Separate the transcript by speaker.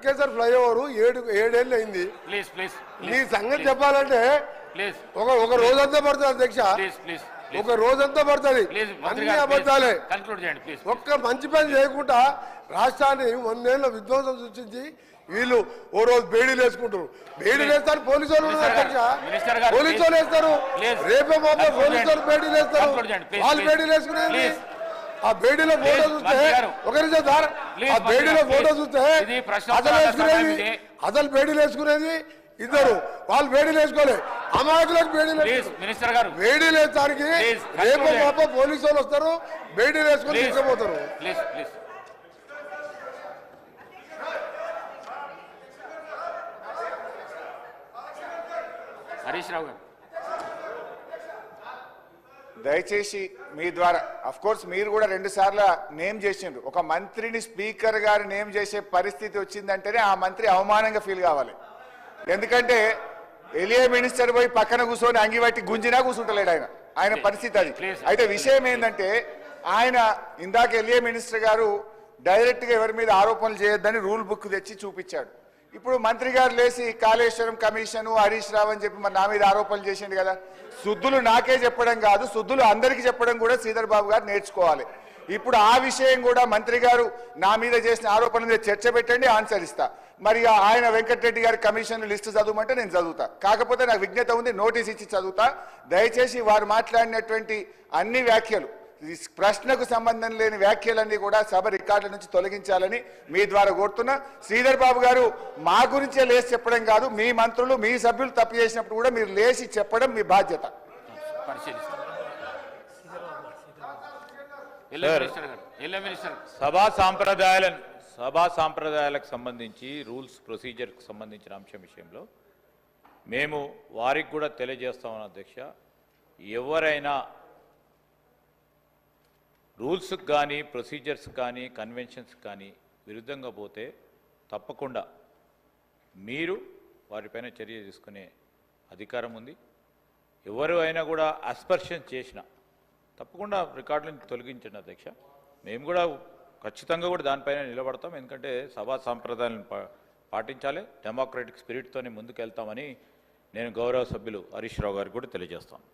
Speaker 1: Kesar flyover ఏడేళ్ళు అయింది. నీ సంగతి చెప్పాలంటే ఒక రోజంతా పడుతుంది అధ్యక్ష, ఒక రోజంతా పడుతుంది. అన్ని అబద్ధాలే. ఒక్క మంచి పని చేయకుండా రాష్ట్రాన్ని 100 ఏళ్ళ విధ్వంసం సృష్టించి వీళ్ళు ఓ రోజు బేడీలు వేసుకుంటారు. బేడీలు వేస్తారు పోలీసు వాళ్ళు అధ్యక్ష, పోలీసు వాళ్ళు వేస్తారు. రేపే మాపే పోలీసు వాళ్ళు బేడీలు వేస్తారు. వాళ్ళు బేడీలు వేసుకునేది ఆ బేడీలో ఫోటో చూస్తే ఒకరి సార్ ఆ బేడీలో ఫోటో చూస్తే అసలు బేడీలు వేసుకునేది ఇద్దరు, వాళ్ళు బేడీలు వేసుకోలేదు. అమాయకులకు బేడీలు బేడీలు వేస్తానికి రేపు పాప పోలీసు వాళ్ళు వస్తారు, బేడీలు వేసుకొని తీసుకుపోతారు.
Speaker 2: హరీష్ రావు గారు
Speaker 3: దయచేసి మీ ద్వారా అఫ్ కోర్స్ మీరు కూడా 2 సార్లు నేమ్ చేసిండ్రు. ఒక మంత్రిని స్పీకర్ గారు నేమ్ చేసే పరిస్థితి వచ్చిందంటేనే ఆ మంత్రి అవమానంగా ఫీల్ కావాలి. ఎందుకంటే ఎలియా మినిస్టర్ పోయి పక్కన కూర్చొని అంగిబట్టి గుంజినా కూర్చుంటలేడు ఆయన పరిస్థితి అది. అయితే విషయం ఏంటంటే ఆయన ఇందాక ఎలియా మినిస్టర్ గారు డైరెక్ట్గా ఎవరి మీద ఆరోపణలు చేయొద్దని రూల్ బుక్ తెచ్చి చూపించాడు. ఇప్పుడు మంత్రి గారు లేచి కాళేశ్వరం కమిషను హరీష్ రావు అని చెప్పి మరి నా మీద ఆరోపణలు చేసిండు కదా. శుద్ధులు నాకే చెప్పడం కాదు, శుద్ధులు అందరికీ చెప్పడం కూడా శ్రీధర్ బాబు గారు నేర్చుకోవాలి. ఇప్పుడు ఆ విషయం కూడా మంత్రి గారు నా మీద చేసిన ఆరోపణల మీద చర్చ పెట్టండి, ఆన్సర్ ఇస్తా. మరి ఆయన వెంకటరెడ్డి గారి కమిషన్ లిస్టు చదవమంటే నేను చదువుతా. కాకపోతే నాకు విజ్ఞత ఉంది, నోటీస్ ఇచ్చి చదువుతా. దయచేసి వారు మాట్లాడినటువంటి అన్ని వ్యాఖ్యలు, ప్రశ్నకు సంబంధం లేని వ్యాఖ్యలన్నీ కూడా సభ రికార్డుల నుంచి తొలగించాలని మీ ద్వారా కోరుతున్నా. శ్రీధర్ బాబు గారు మా గురించే లేచి చెప్పడం కాదు, మీ మంత్రులు మీ సభ్యులు తప్పు చేసినప్పుడు కూడా మీరు లేచి చెప్పడం మీ బాధ్యత.
Speaker 4: సభా సాంప్రదాయాలకు సంబంధించి రూల్స్ ప్రొసీజర్కి సంబంధించిన అంశం విషయంలో మేము వారికి కూడా తెలియజేస్తామని అధ్యక్ష, ఎవరైనా రూల్స్కి కానీ ప్రొసీజర్స్ కానీ కన్వెన్షన్స్ కానీ విరుద్ధంగా పోతే తప్పకుండా మీరు వారిపైన చర్య తీసుకునే అధికారం ఉంది. ఎవరు అయినా కూడా అస్పర్షన్ చేసినా తప్పకుండా రికార్డులను తొలగించండి అధ్యక్ష. మేము కూడా ఖచ్చితంగా కూడా దానిపైన నిలబడతాం. ఎందుకంటే సభా సాంప్రదాయాలను పాటించాలి, డెమోక్రటిక్ స్పిరిట్తోనే ముందుకు వెళ్తామని నేను గౌరవ సభ్యులు హరీష్ రావు గారికి కూడా తెలియజేస్తాను.